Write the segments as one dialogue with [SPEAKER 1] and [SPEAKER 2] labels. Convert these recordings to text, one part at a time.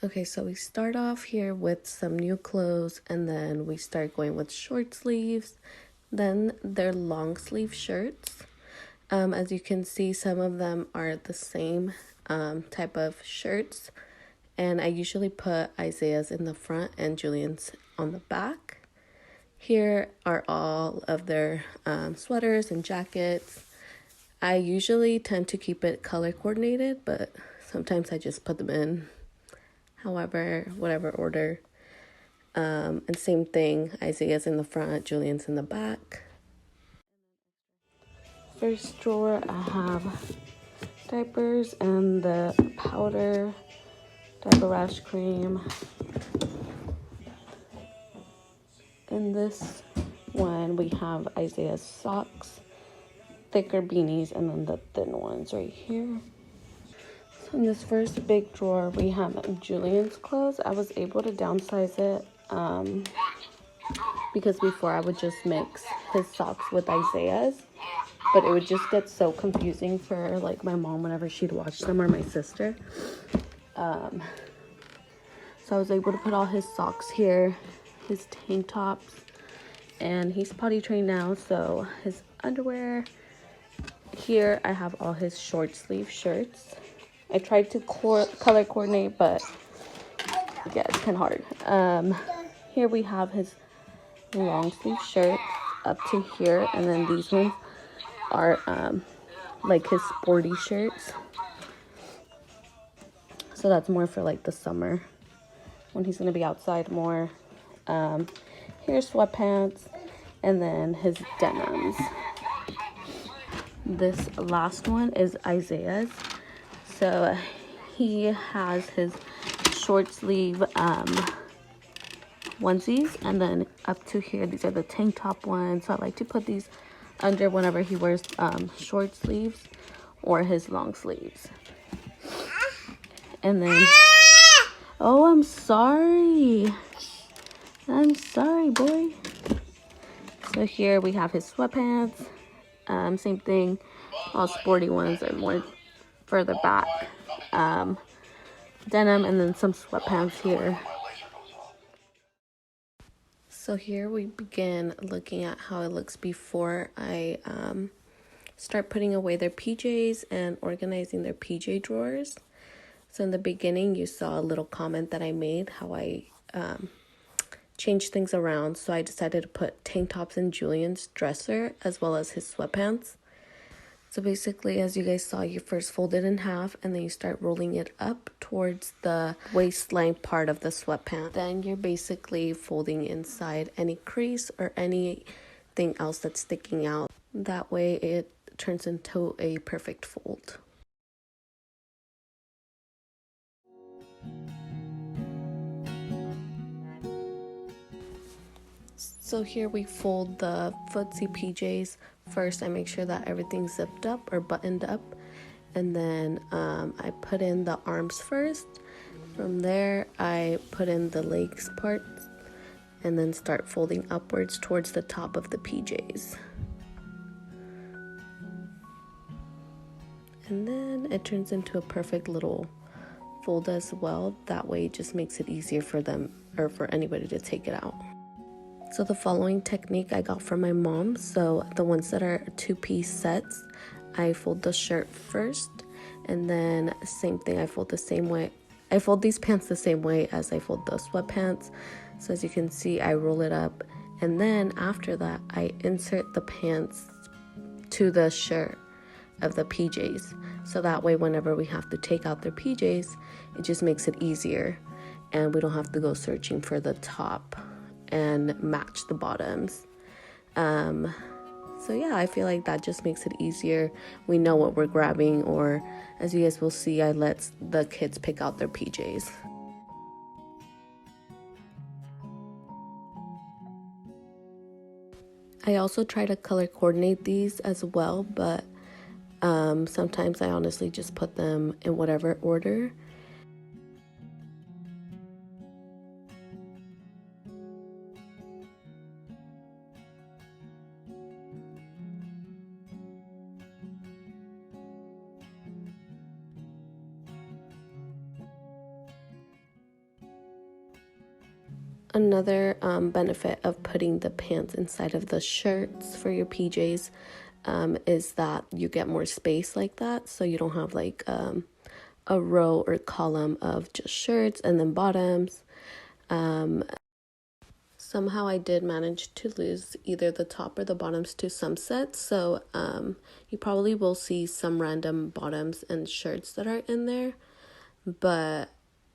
[SPEAKER 1] Okay, so we start off here with some new clothes, and then we start going with short sleeves, then they're long sleeve shirts. As you can see, some of them are the same type of shirts, and I usually put Isaiah's in the front and Julian's on the back. Here are all of their sweaters and jackets. I usually tend to keep it color coordinated, but sometimes I just put them in whatever order. And same thing, Isaiah's in the front, Julian's in the back. First drawer, I have diapers and the powder, diaper rash cream. In this one, we have Isaiah's socks, thicker beanies, and then the thin ones right here. So in this first big drawer, we have Julian's clothes. I was able to downsize it because before I would just mix his socks with Isaiah's, but it would just get so confusing for like my mom whenever she'd watch them, or my sister. So I was able to put all his socks here, his tank tops, and he's potty trained now, so his underwear. Here I have all his short sleeve shirts. I tried to color coordinate, but yeah, it's kind of hard. Here we have his long sleeve shirt up to here, and then these ones are like his sporty shirts. So that's more for like the summer when he's gonna be outside more. Here's sweatpants, and then his denims. This last one is Isaiah's. So he has his short sleeve onesies, and then up to here, these are the tank top ones. So I like to put these under whenever he wears short sleeves or his long sleeves. And then, oh, I'm sorry, boy. So here we have his sweatpants. Same thing, all sporty ones are more further back. Denim, and then some sweatpants here. So here we begin looking at how it looks before I start putting away their PJs and organizing their PJ drawers. So in the beginning, you saw a little comment that I made, how I changed things around. So I decided to put tank tops in Julian's dresser as well as his sweatpants. So basically, as you guys saw, you first fold it in half, and then you start rolling it up towards the waistline part of the sweatpant. Then you're basically folding inside any crease or anything else that's sticking out. That way it turns into a perfect fold. So here we fold the footsie PJs. First, I make sure that everything's zipped up or buttoned up. And then I put in the arms first. From there, I put in the legs parts. And then start folding upwards towards the top of the PJs. And then it turns into a perfect little fold as well. That way it just makes it easier for them or for anybody to take it out. So the following technique I got from my mom. So the ones that are two-piece sets, I fold the shirt first, and then same thing, I fold the same way. I fold these pants the same way as I fold the sweatpants. So as you can see, I roll it up, and then after that, I insert the pants to the shirt of the PJs. So that way, whenever we have to take out their PJs, it just makes it easier, and we don't have to go searching for the top and match the bottoms. So yeah, I feel like that just makes it easier. We know what we're grabbing, or as you guys will see, I let the kids pick out their PJs. I also try to color coordinate these as well, but sometimes I honestly just put them in whatever order. Another benefit of putting the pants inside of the shirts for your PJs is that you get more space like that, so you don't have like a row or column of just shirts and then bottoms. Somehow I did manage to lose either the top or the bottoms to some sets, so you probably will see some random bottoms and shirts that are in there, but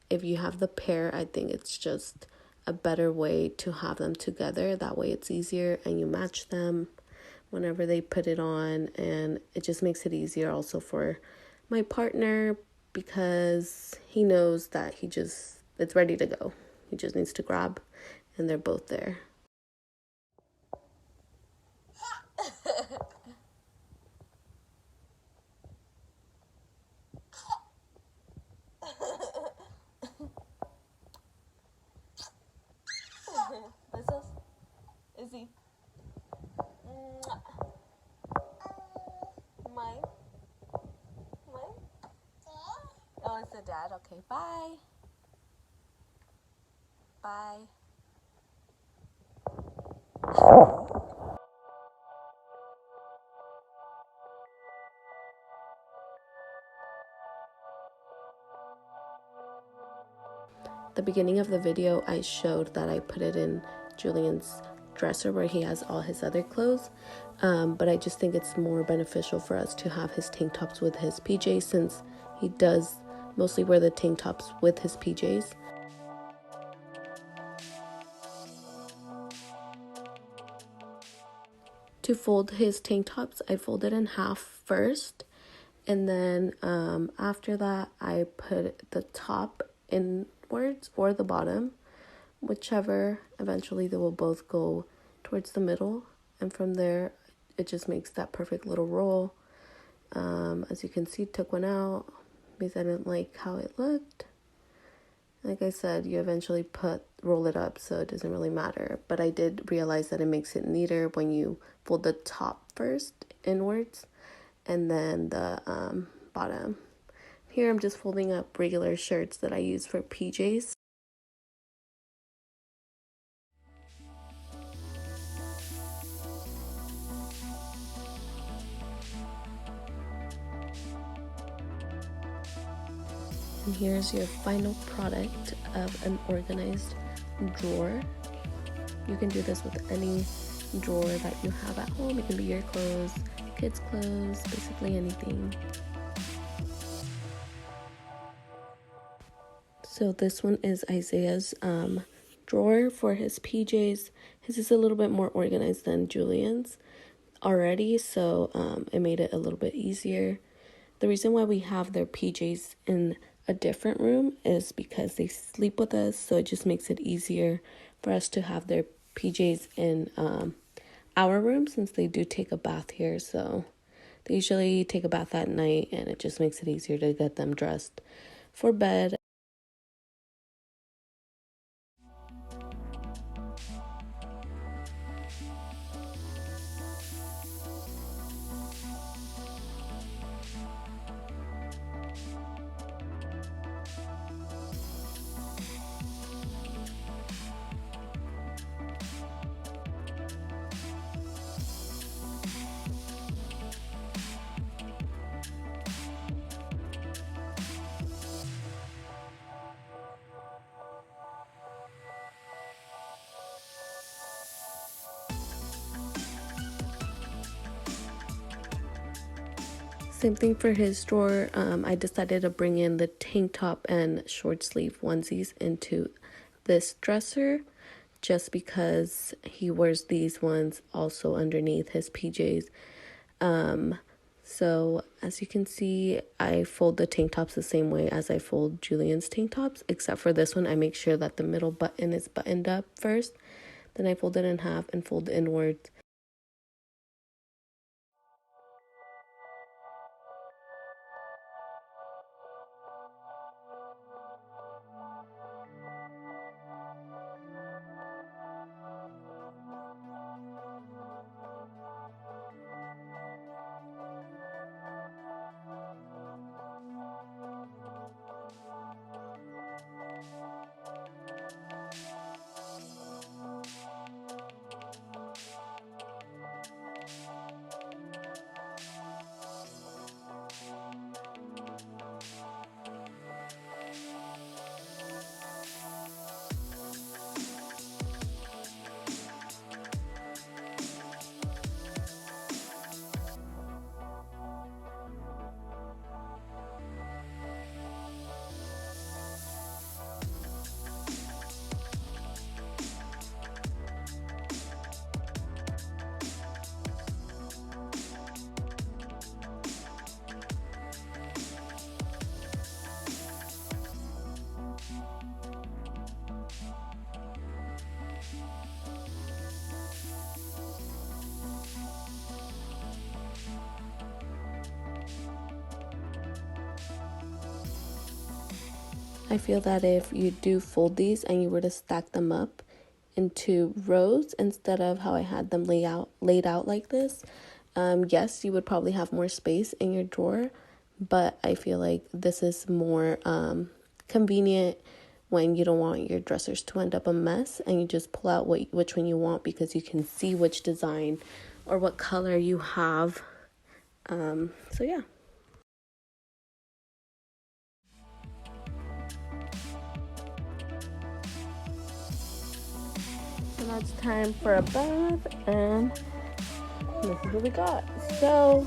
[SPEAKER 1] if you have the pair, I think it's just a better way to have them together. That way it's easier and you match them whenever they put it on, and it just makes it easier also for my partner because he knows that it's ready to go. He just needs to grab and they're both there.
[SPEAKER 2] Izzy. Mine. Mine. Oh, it's the dad. Okay, bye. Bye.
[SPEAKER 1] The beginning of the video, I showed that I put it in Julian's dresser where he has all his other clothes, but I just think it's more beneficial for us to have his tank tops with his PJs, since he does mostly wear the tank tops with his PJs. To fold his tank tops, I fold it in half first, and then after that I put the top inwards or the bottom, whichever. Eventually they will both go towards the middle, and from there it just makes that perfect little roll. As you can see, took one out because I didn't like how it looked. Like I said, you eventually roll it up, so it doesn't really matter, but I did realize that it makes it neater when you fold the top first inwards and then the bottom. Here I'm just folding up regular shirts that I use for PJs. And here's your final product of an organized drawer. You can do this with any drawer that you have at home. It can be your clothes, kids' clothes, basically anything. So this one is Isaiah's drawer for his PJs. His is a little bit more organized than Julian's already, so it made it a little bit easier. The reason why we have their PJs in a different room is because they sleep with us, so it just makes it easier for us to have their PJs in our room, since they do take a bath here. So they usually take a bath at night, and it just makes it easier to get them dressed for bed. Same thing for his drawer. I decided to bring in the tank top and short sleeve onesies into this dresser, just because he wears these ones also underneath his PJs. So as you can see, I fold the tank tops the same way as I fold Julian's tank tops, except for this one, I make sure that the middle button is buttoned up first. Then I fold it in half and fold inwards. I feel that if you do fold these and you were to stack them up into rows instead of how I had them laid out like this, yes, you would probably have more space in your drawer, but I feel like this is more convenient when you don't want your dressers to end up a mess, and you just pull out which one you want because you can see which design or what color you have. So yeah. So now it's time for a bath, and this is what we got. So